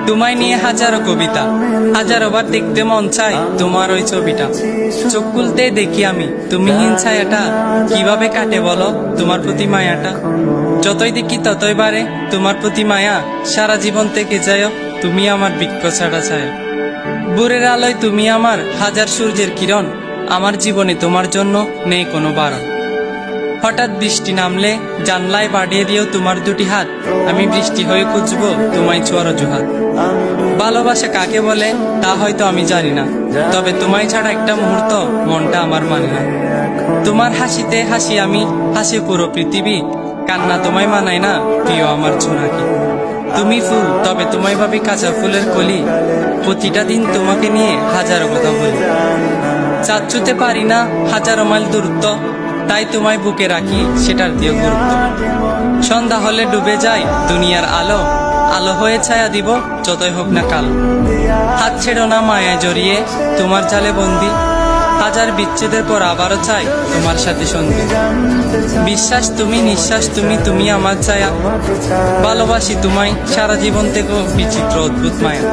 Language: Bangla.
তোমায় নিয়ে হাজারো কবিতা, হাজারো বার দেখতে মন চায় তোমার ওই ছবিটা। চোখ খুলতে দেখি আমি তুমিহীন ছায়াটা, কিভাবে কাটে বলো তোমার প্রতি মায়াটা। যতই দেখি ততই বাড়ে তোমার প্রতি মায়া, সারা জীবন থেকে যায় তুমি আমার বৃক্ষ ছাড়া ছায়া। ভোরের আলোয় তুমি আমার হাজার সূর্যের কিরণ, আমার জীবনে তোমার জন্য নেই কোনো বারণ। হঠাৎ বৃষ্টি নামলে জানলায় বাড়িয়ে দিও তোমার দুটি হাত, আমি বৃষ্টি হয়ে খুঁজবো তোমায় ছোঁয়ার অজুহাত। ভালোবাসা কাকে বলে তা হয়তো আমি জানি না, তবে তোমায় ছাড়া একটা মুহূর্ত মনটা আমার মানে না। তোমার হাসিতে হাসি আমি, হাসি পুরো পৃথিবী, কান্না তোমায় মানায় না প্রিয় আমার ছোনাকি। তুমি ফুল তবে তোমায় ভাবি কাঁচা ফুলের কলি, প্রতিটা দিন তোমাকে নিয়ে হাজারো কথা বলি। চাঁদ ছুঁতে পারি না হাজারো মাইল দূরত্ব, তাই তোমায় বুকে রাখি সেটার দিও গুরুত্ব। সন্ধ্যা হলে ডুবে যায় দুনিয়ার আলো, আলো হয়ে ছায়া দিব যতই হোক না কালো। হাত ছেড়ো না মায়ায় জড়িয়ে তোমার জালে বন্দি, হাজার বিচ্ছেদের পর আবারও চাই তোমার সাথে সন্ধি। বিশ্বাস তুমি, নিঃশ্বাস তুমি, তুমি আমার ছায়া, ভালোবাসি তোমায় সারা জীবন থেকেও বিচিত্র অদ্ভুত মায়া।